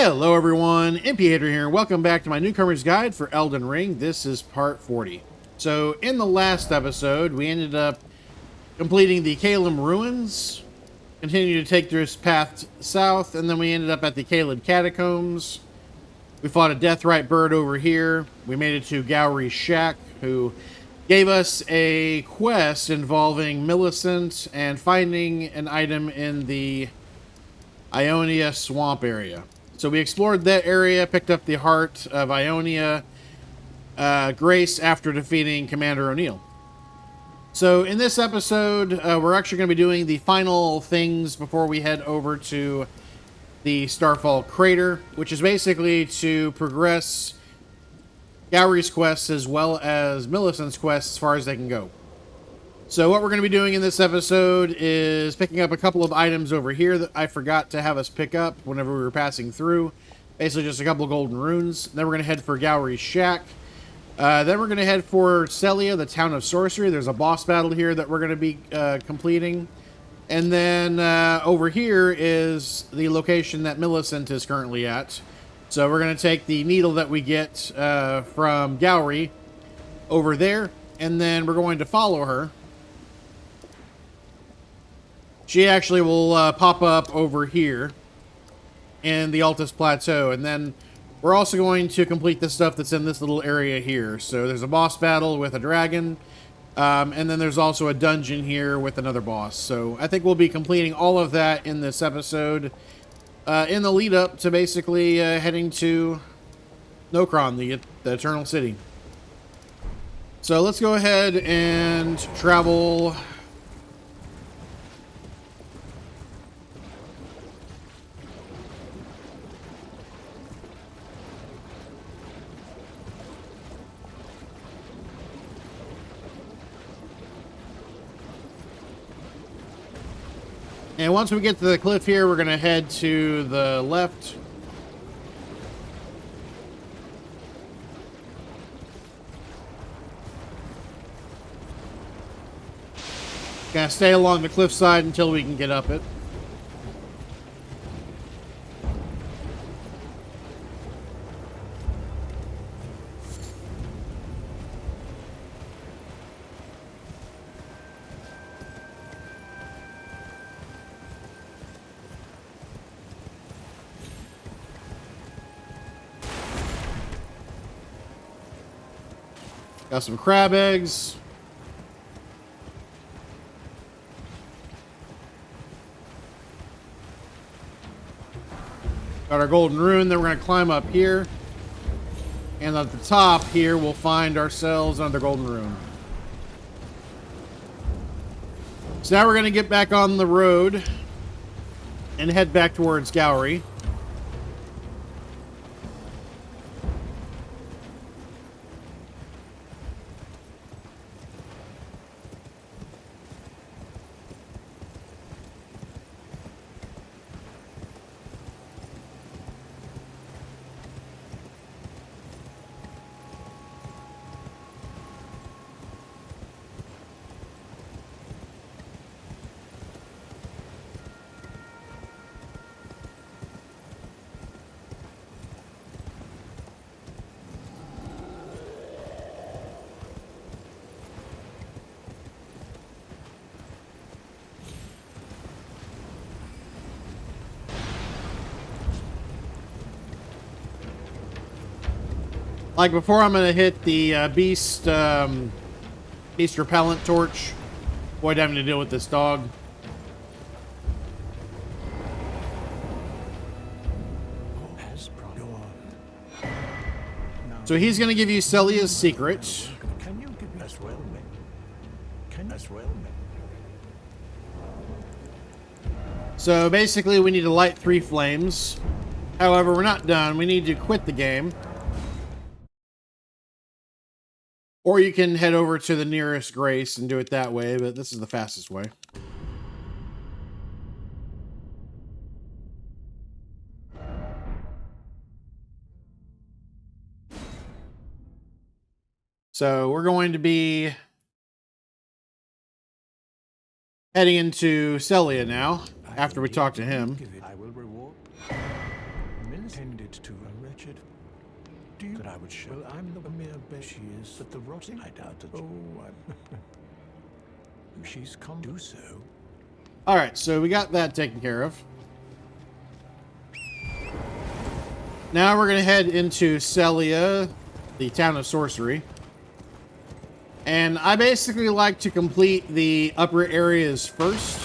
Hello everyone, Impiator here, and welcome back to my newcomer's guide for Elden Ring. This is part 40. So in the last episode, we ended up completing the Caelem Ruins, continued to take this path south, and then we ended up at the Caelid Catacombs. We fought a Deathrite bird over here. We made it to Gowry's shack, who gave us a quest involving Millicent and finding an item in the Ionia swamp area. So we explored that area, picked up the heart of Ionia Grace after defeating Commander O'Neill. So in this episode, we're actually going to be doing the final things before we head over to the Starfall Crater, which is basically to progress Gowry's quests as well as Millicent's quests as far as they can go. So what we're going to be doing in this episode is picking up a couple of items over here that I forgot to have us pick up whenever we were passing through. Basically just a couple of golden runes. Then we're going to head for Gowry's shack. Then we're going to head for Sellia, the town of Sorcery. There's a boss battle here that we're going to be completing. And then over here is the location that Millicent is currently at. So we're going to take the needle that we get from Gowry over there. And then we're going to follow her. She actually will pop up over here in the Altus Plateau. And then we're also going to complete the stuff that's in this little area here. So there's a boss battle with a dragon. And then there's also a dungeon here with another boss. So I think we'll be completing all of that in this episode. In the lead up to basically heading to Nokron, the Eternal City. So let's go ahead and travel. And once we get to the cliff here, we're going to head to the left. Gonna stay along the cliffside until we can get up it. Got some crab eggs. Got our golden rune. Then we're going to climb up here. And at the top here, we'll find ourselves another golden rune. So now we're going to get back on the road and head back towards Gowry. Like before, I'm going to hit the beast repellent torch. Avoid having to deal with this dog. So he's going to give you Sellia's secret. Can you give me as well, man? Can as well, man? So basically, we need to light 3 flames. However, we're not done. We need to quit the game. Or you can head over to the nearest Grace and do it that way, but this is the fastest way. So we're going to be heading into Sellia now, after we talk to him. I will reward. intended to a wretched. Do you that I would show? Well, I'm the mere bed she is, but the rotting. I doubt that. Oh, she's come. Do so. All right, so we got that taken care of. Now we're gonna head into Sellia, the town of Sorcery. And I basically like to complete the upper areas first.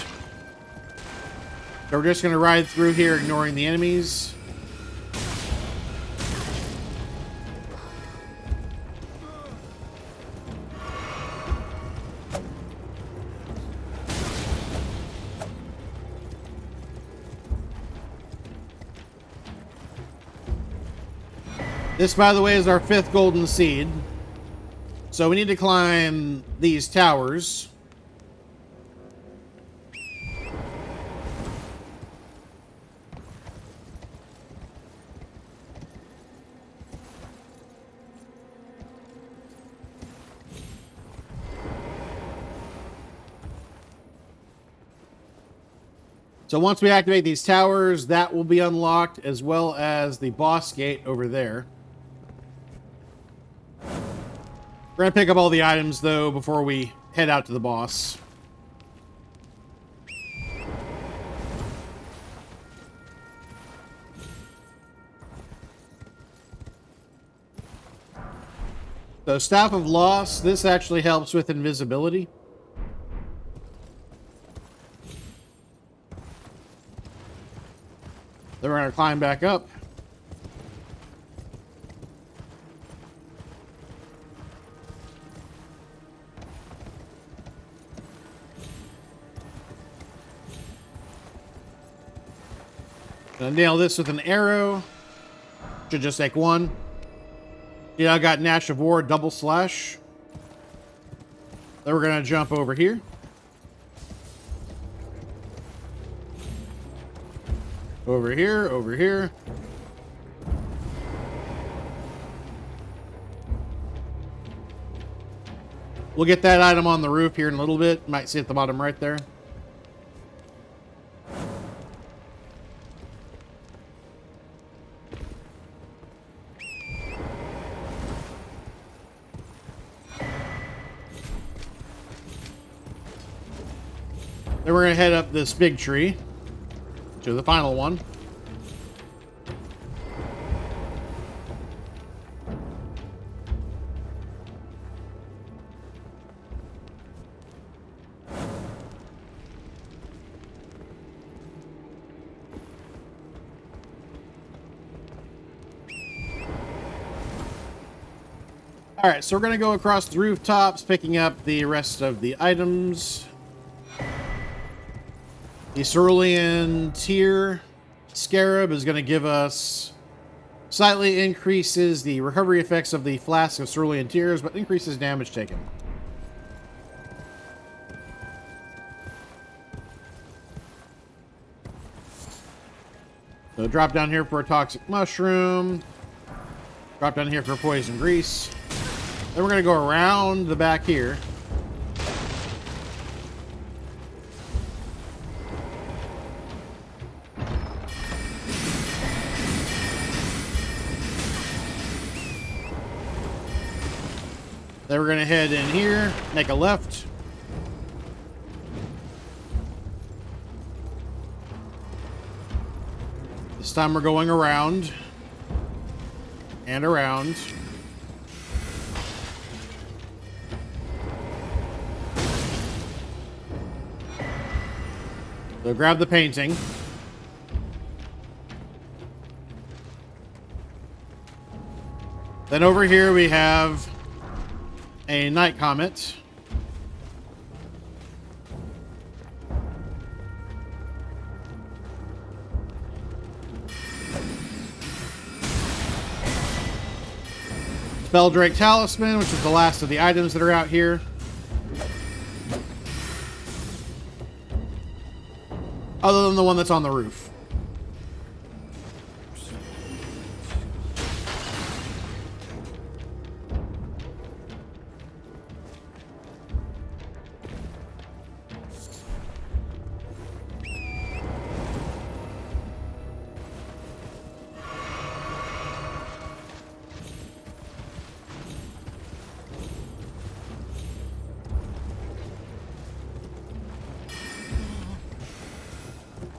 So we're just gonna ride through here, ignoring the enemies. This, by the way, is our 5th golden seed. So we need to climb these towers. So once we activate these towers, that will be unlocked, as well as the boss gate over there. We're going to pick up all the items, though, before we head out to the boss. So, Staff of Loss, this actually helps with invisibility. Then we're going to climb back up. Gonna nail this with an arrow. Should just take one. Yeah, I got Nash of War, double slash. Then we're gonna jump over here. Over here, over here. We'll get that item on the roof here in a little bit. Might see at the bottom right there. Then we're going to head up this big tree to the final one. All right, so we're going to go across the rooftops, picking up the rest of the items. The Cerulean Tear Scarab is going to give us, slightly increases the recovery effects of the Flask of Cerulean Tears, but increases damage taken. So drop down here for a Toxic Mushroom. Drop down here for Poison Grease. Then we're going to go around the back here. Then we're going to head in here, make a left. This time we're going around and around. So grab the painting. Then over here we have a Night Comet. Spelldrake Talisman, which is the last of the items that are out here. Other than the one that's on the roof.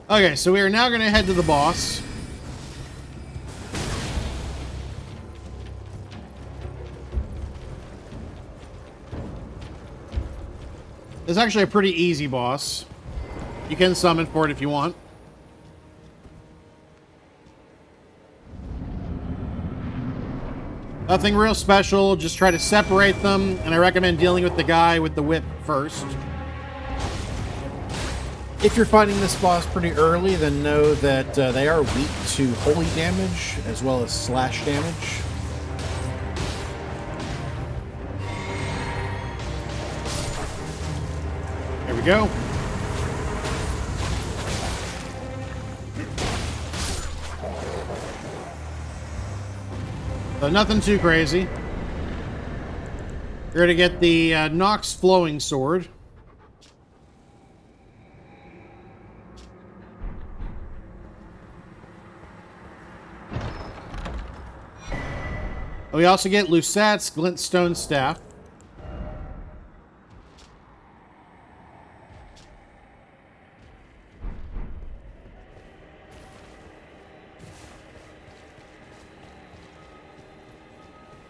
Okay, so we are now going to head to the boss. It's actually a pretty easy boss. You can summon for it if you want. Nothing real special, just try to separate them, and I recommend dealing with the guy with the whip first. If you're fighting this boss pretty early, then know that they are weak to holy damage as well as slash damage. There we go. So nothing too crazy. You're going to get the Nox Flowing Sword. We also get Lansseax Glintstone Staff.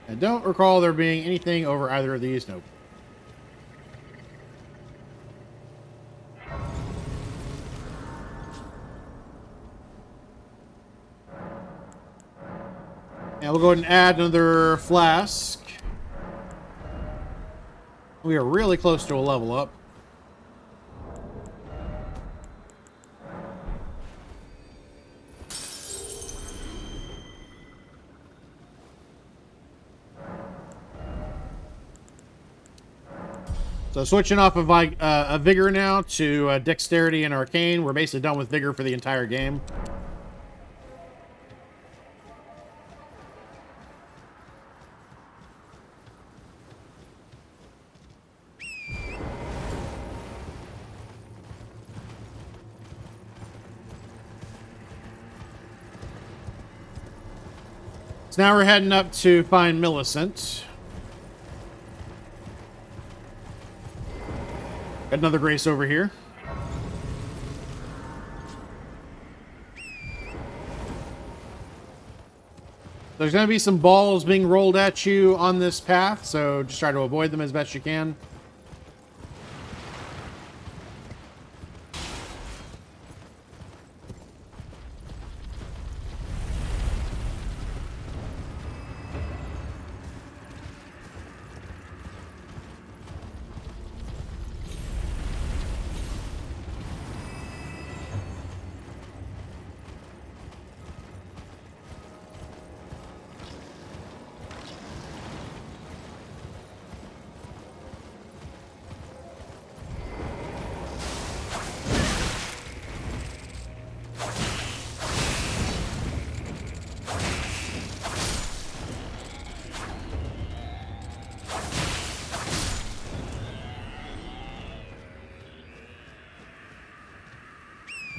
I don't recall there being anything over either of these. Nope. And we'll go ahead and add another flask. We are really close to a level up. So switching off of Vigor now to Dexterity and Arcane. We're basically done with Vigor for the entire game. So now we're heading up to find Millicent. Got another Grace over here. There's going to be some balls being rolled at you on this path, so just try to avoid them as best you can.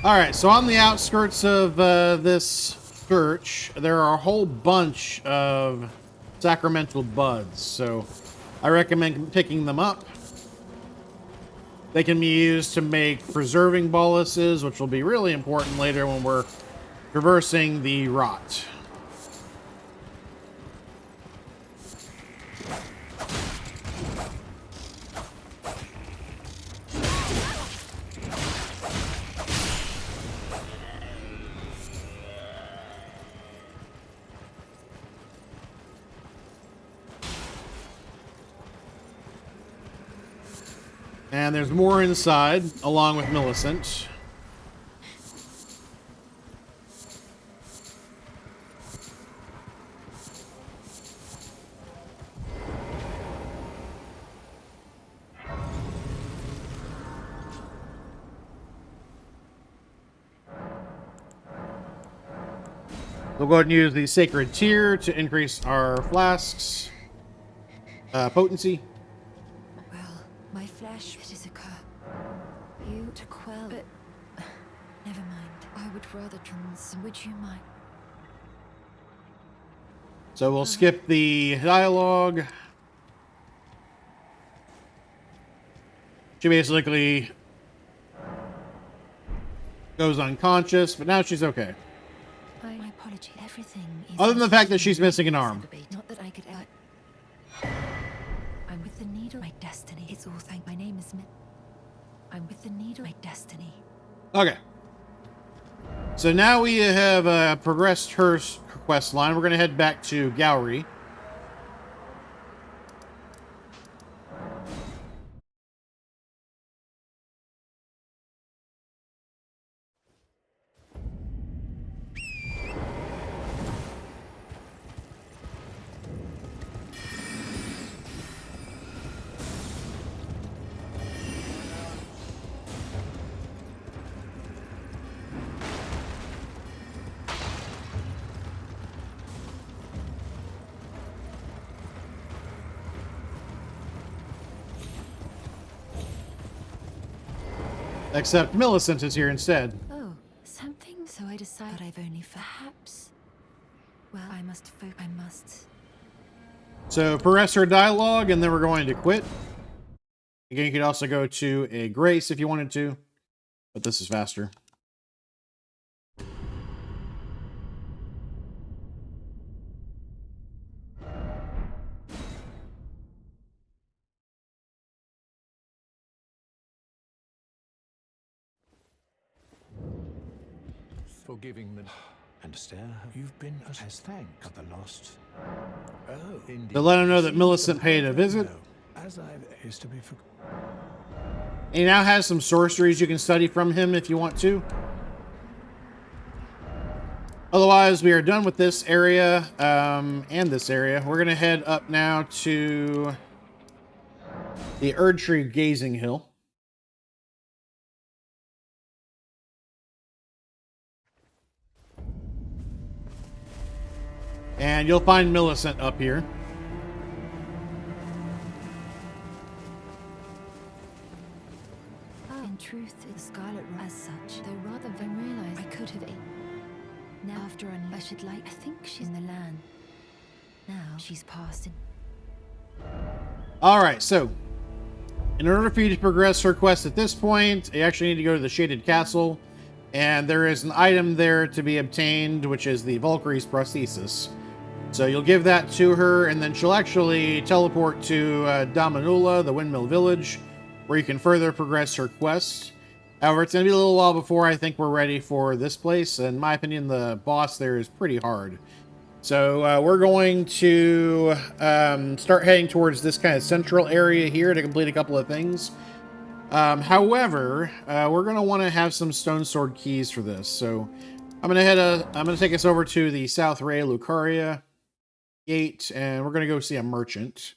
Alright, so on the outskirts of this church, there are a whole bunch of sacramental buds, so I recommend picking them up. They can be used to make preserving boluses, which will be really important later when we're traversing the rot. And there's more inside, along with Millicent. We'll go ahead and use the Sacred Tear to increase our flasks' potency. Well, my flesh, it is a curse. You to quell, but never mind. I would rather would you mind? So we'll skip the dialogue. She basically goes unconscious, but now she's okay. My apology. Everything is Other than the fact that she's missing an arm. Not that I could. I'm with the needle. My destiny. It's all thank. My name is. I'm with the needle. My destiny. Okay. So now we have progressed her quest line. We're going to head back to Gowrie. Except Millicent is here instead. Oh, something. So I decided I've only perhaps. Well, I must. I must. So progress her dialogue, and then we're going to quit. Again, you could also go to a grace if you wanted to, but this is faster. Forgiving the and stare. You've been as thanks for the lost. Oh, indeed. To let him know that Millicent paid a visit. As I've is to be for. He now has some sorceries you can study from him if you want to. Otherwise, we are done with this area and this area. We're going to head up now to the Erdtree Gazing Hill. And you'll find Millicent up here. Oh, in truth, it's Scarlet as such. Though rather than realize I could have. Now after I should like. I think she's in the land. Now she's passing. All right, so in order for you to progress her quest at this point, you actually need to go to the Shaded Castle, and there is an item there to be obtained, which is the Valkyrie's prosthesis. So you'll give that to her, and then she'll actually teleport to Damanula, the Windmill Village, where you can further progress her quest. However, it's going to be a little while before I think we're ready for this place. In my opinion, the boss there is pretty hard. So we're going to start heading towards this kind of central area here to complete a couple of things. However, we're going to want to have some stone sword keys for this. So I'm going to take us over to the South Ray Lucaria gate, and we're going to go see a merchant.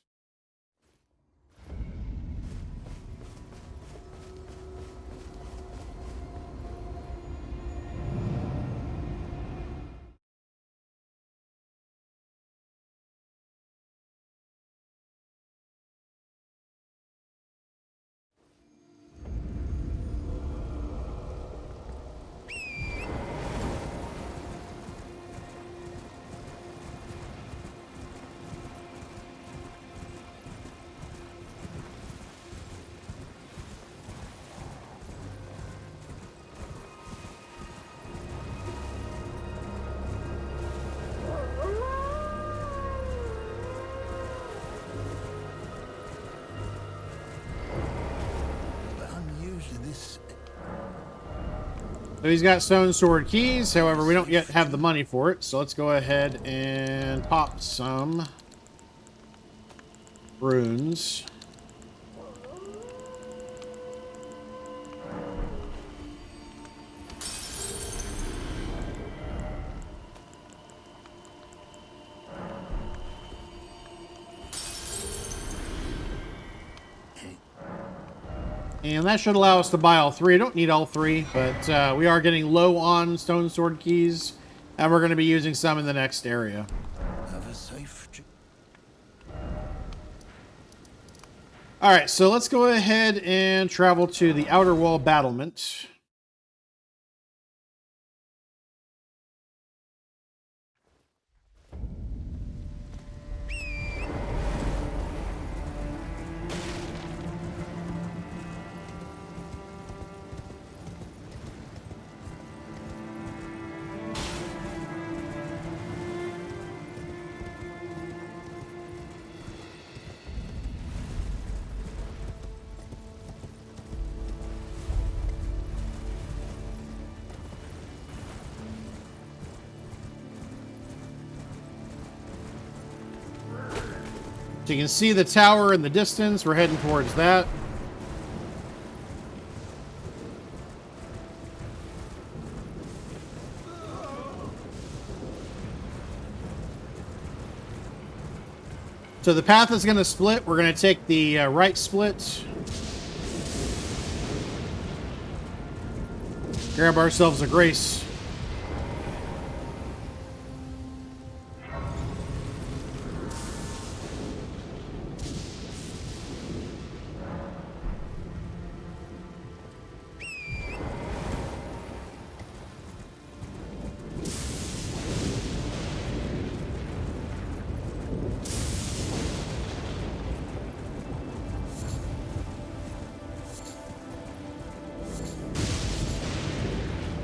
So he's got stone sword keys, however, we don't yet have the money for it. So let's go ahead and pop some runes. And that should allow us to buy all three. I don't need all three, but we are getting low on stone sword keys, and we're going to be using some in the next area. Have a safe. All right, so let's go ahead and travel to the Outer Wall battlement. So you can see the tower in the distance. We're heading towards that. So the path is going to split. We're going to take the right split. Grab ourselves a grace.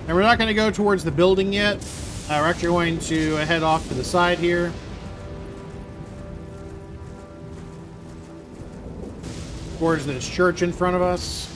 And we're not going to go towards the building yet. We're actually going to head off to the side here. Towards this church in front of us.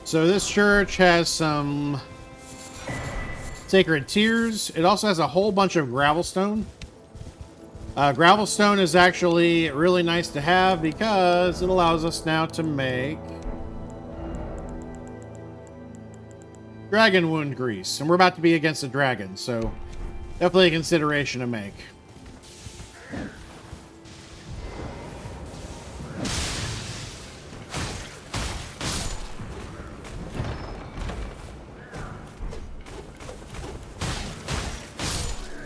So this church has some sacred tears. It also has a whole bunch of gravelstone. Gravelstone is actually really nice to have because it allows us now to make dragon wound grease. And we're about to be against a dragon, so definitely a consideration to make.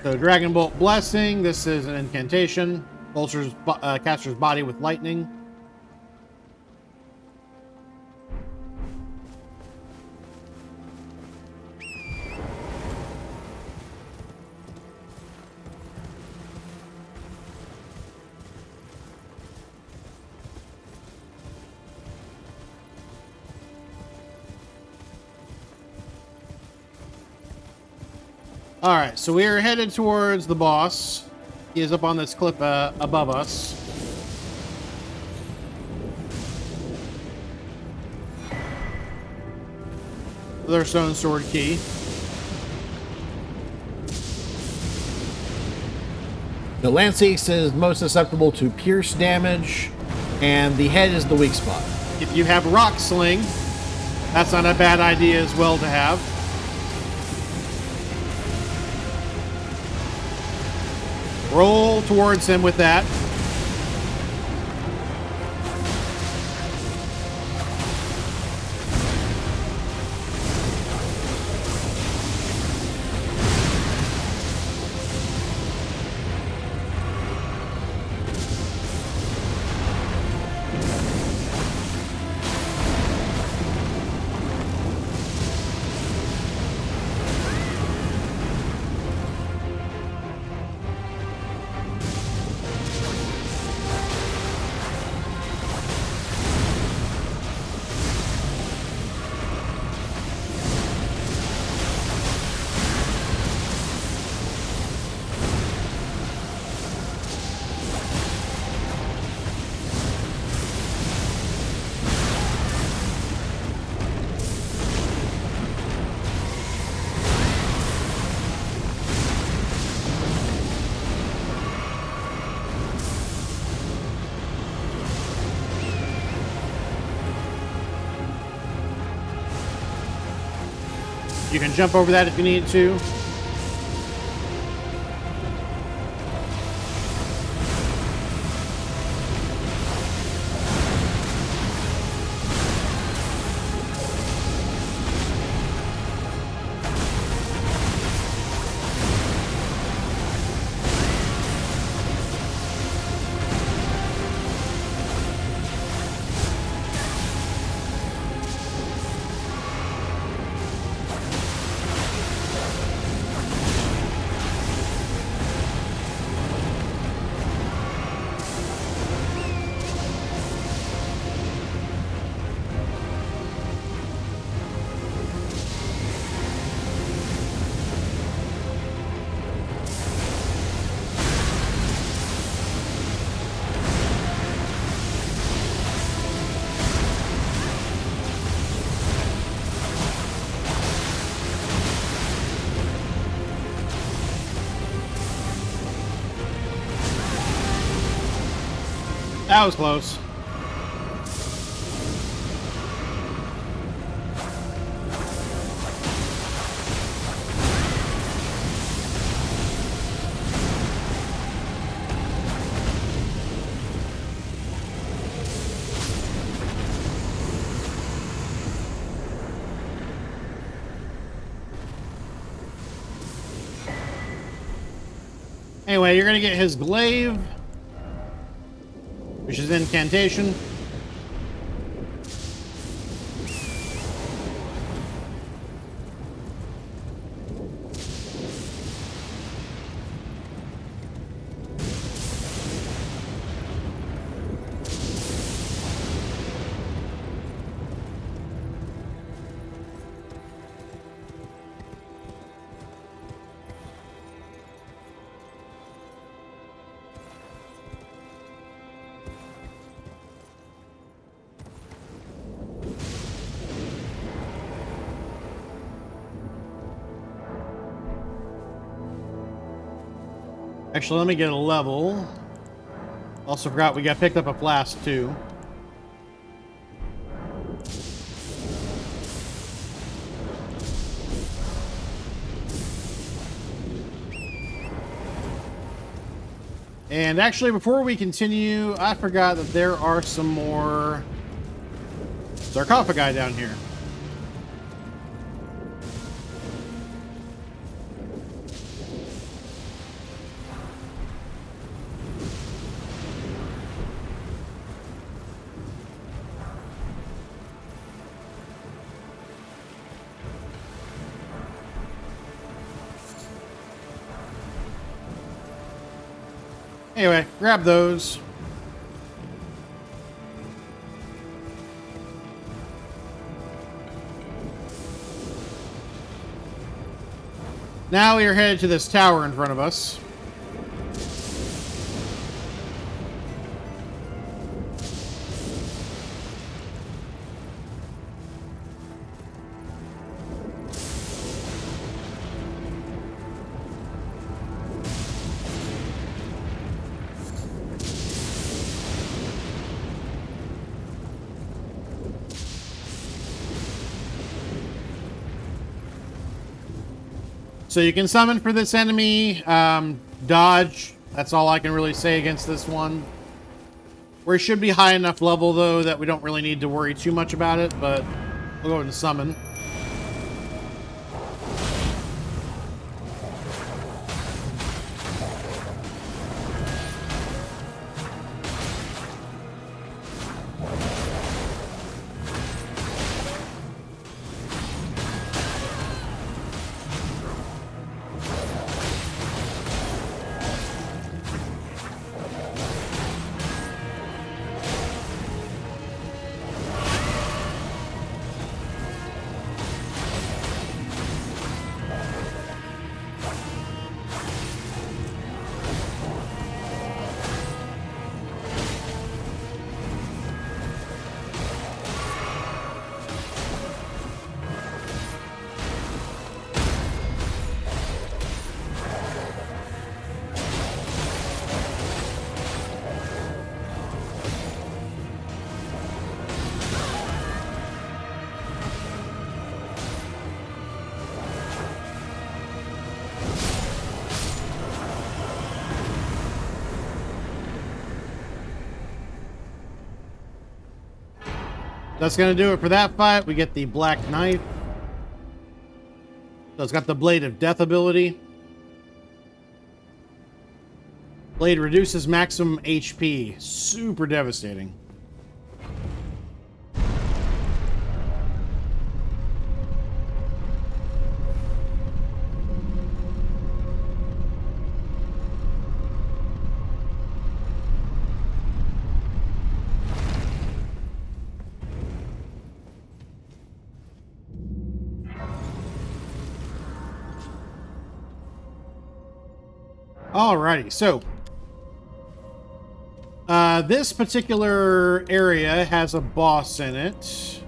So Dragon Bolt Blessing, this is an incantation. Bolsters caster's body with lightning. Alright, so we are headed towards the boss. He is up on this cliff above us. With our stone sword key. The Lansseax is most susceptible to pierce damage, and the head is the weak spot. If you have Rock Sling, that's not a bad idea as well to have. Roll towards him with that. You can jump over that if you need to. That was close. Anyway, you're going to get his glaive, which is incantation. Actually, let me get a level. Also forgot we got picked up a flask too. And actually, before we continue, I forgot that there are some more sarcophagi down here. Anyway, grab those. Now we are headed to this tower in front of us. So you can summon for this enemy, dodge. That's all I can really say against this one. We should be high enough level, though, that we don't really need to worry too much about it, but we'll go ahead and summon. That's going to do it for that fight. We get the Black Knife. So it's got the Blade of Death ability. Blade reduces maximum HP. Super devastating. Alrighty, so this particular area has a boss in it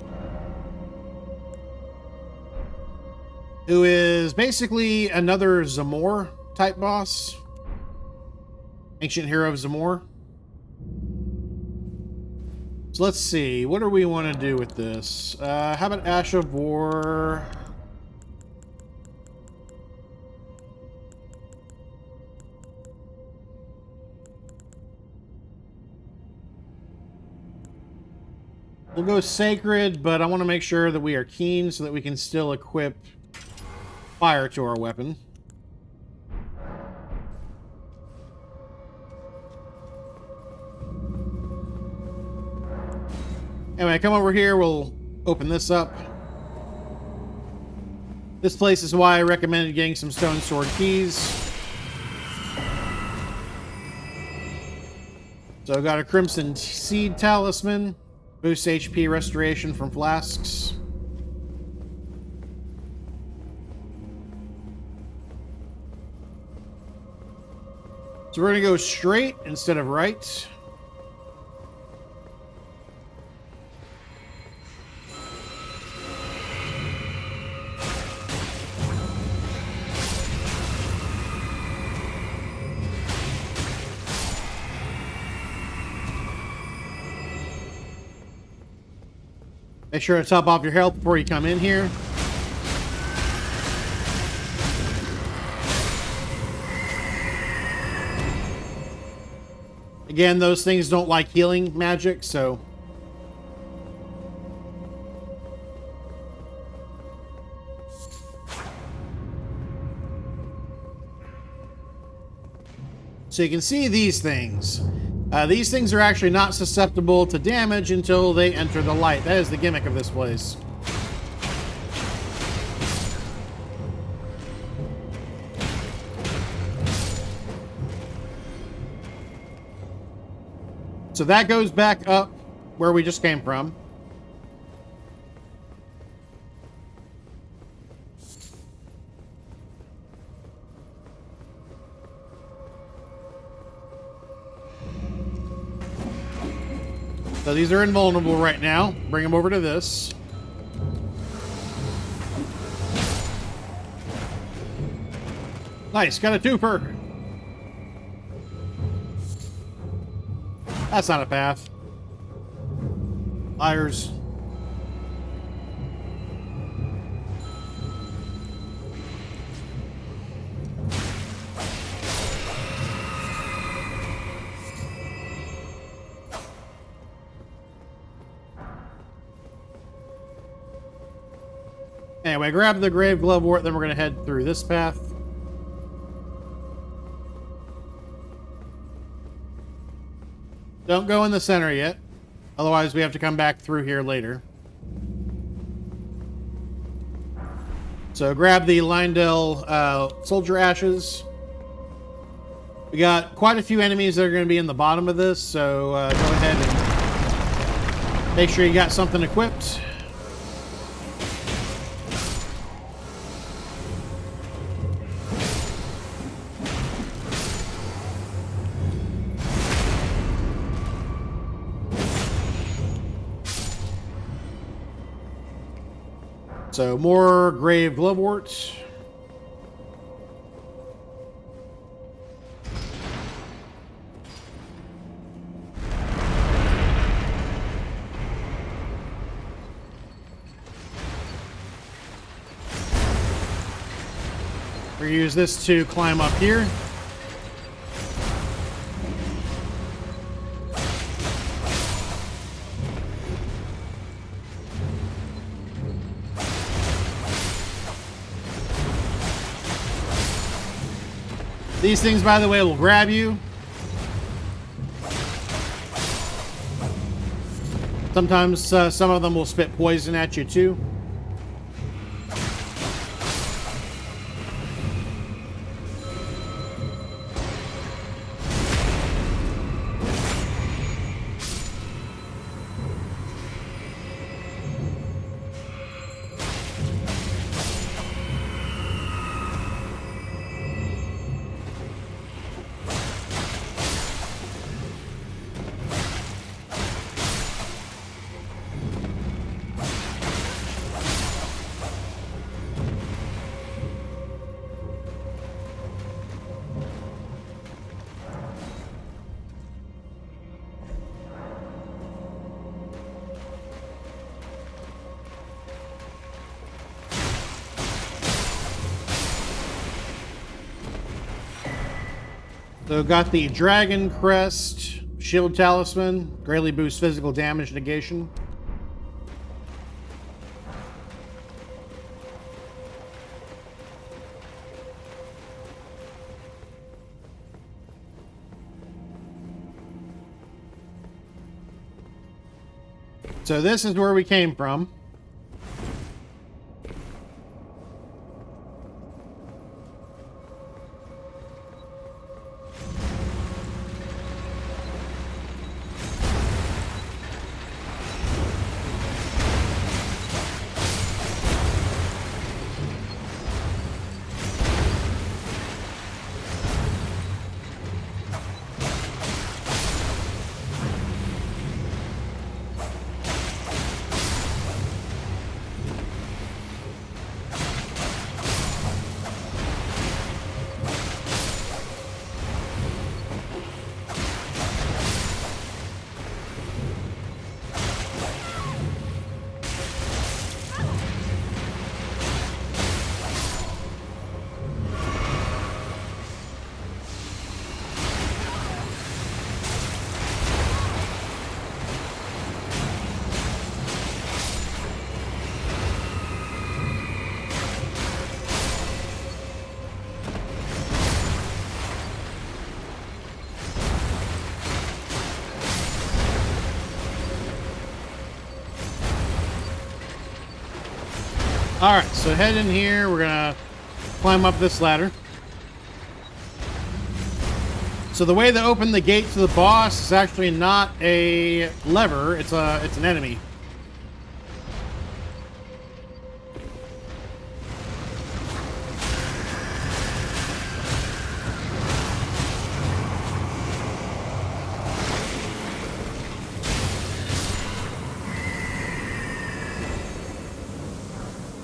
who is basically another Zamor type boss. Ancient hero of Zamor. So let's see. What do we want to do with this? How about Ash of War? We'll go Sacred, but I want to make sure that we are keen so that we can still equip fire to our weapon. Anyway, come over here. We'll open this up. This place is why I recommended getting some stone sword keys. So I've got a Crimson Seed Talisman. Boosts HP restoration from flasks. So we're going to go straight instead of right. Make sure to top off your health before you come in here. Again, those things don't like healing magic, so... So you can see these things. These things are actually not susceptible to damage until they enter the light. That is the gimmick of this place. So that goes back up where we just came from. So these are invulnerable right now. Bring them over to this. Nice, got a twofer. That's not a path. Liars. Anyway, grab the Grave Glovewort, then we're going to head through this path. Don't go in the center yet. Otherwise, we have to come back through here later. So grab the Lindell Soldier Ashes. We got quite a few enemies that are going to be in the bottom of this, so go ahead and make sure you got something equipped. So more Grave Glovewort. We use this to climb up here. These things, by the way, will grab you. Sometimes some of them will spit poison at you too. So got the Dragon Crest Shield Talisman. Greatly boosts physical damage negation. So this is where we came from. All right, so head in here. We're gonna climb up this ladder. So the way to open the gate to the boss is actually not a lever; it's an enemy.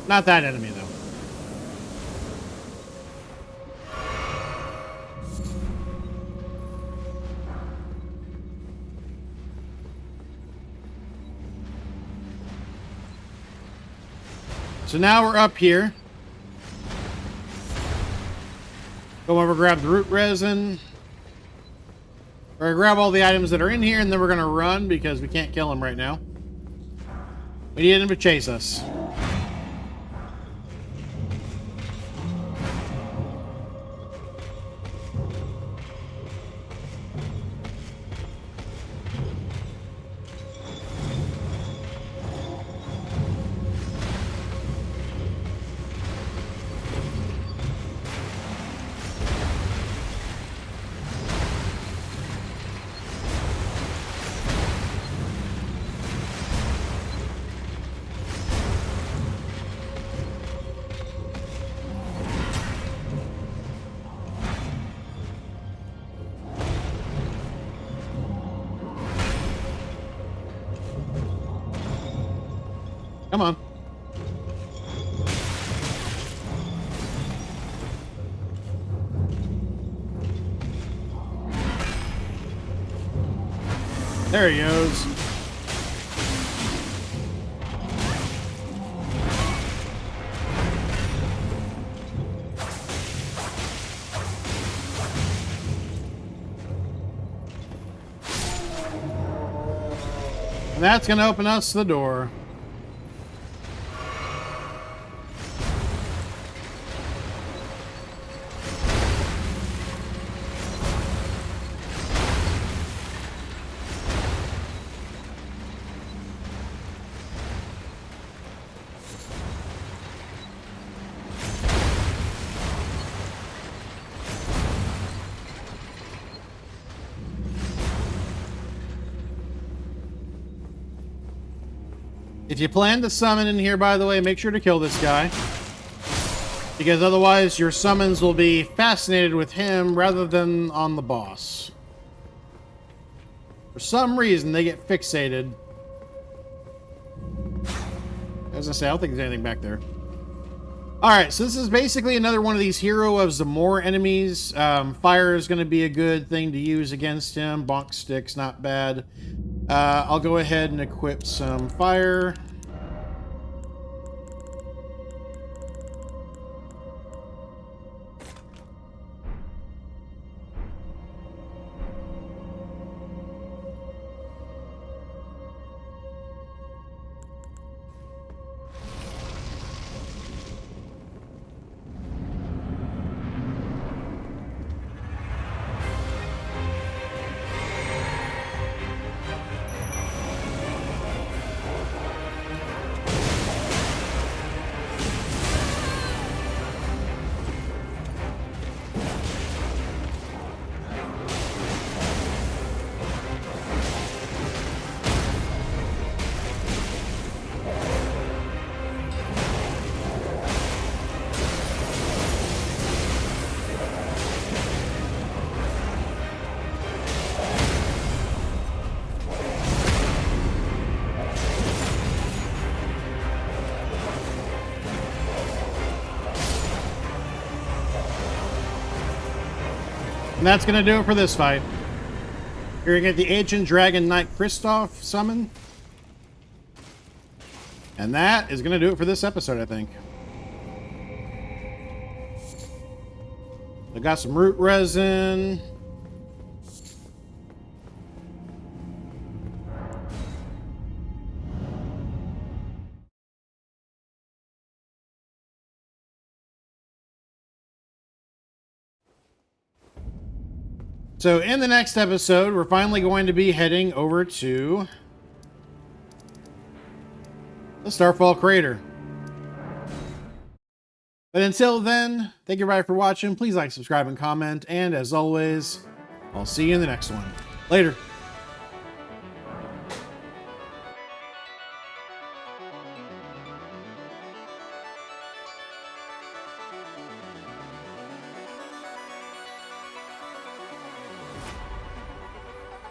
Not that enemy, though. So now we're up here. Go over, grab the root resin. We're gonna grab all the items that are in here, and then we're gonna run because we can't kill him right now. We need him to chase us. Come on. There he goes. And that's going to open us the door. If you plan to summon in here, by the way, make sure to kill this guy. Because otherwise your summons will be fascinated with him rather than on the boss. For some reason, they get fixated. As I say, I don't think there's anything back there. Alright, so this is basically another one of these Hero of Zamor enemies. Fire is going to be a good thing to use against him. Bonk sticks, not bad. I'll go ahead and equip some fire. And that's going to do it for this fight. You're going to get the Ancient Dragon Knight Kristoff summon. And that is going to do it for this episode, I think. I got some root resin. So in the next episode, we're finally going to be heading over to the Starfall Crater. But until then, thank you everybody for watching. Please like, subscribe, and comment. And as always, I'll see you in the next one. Later.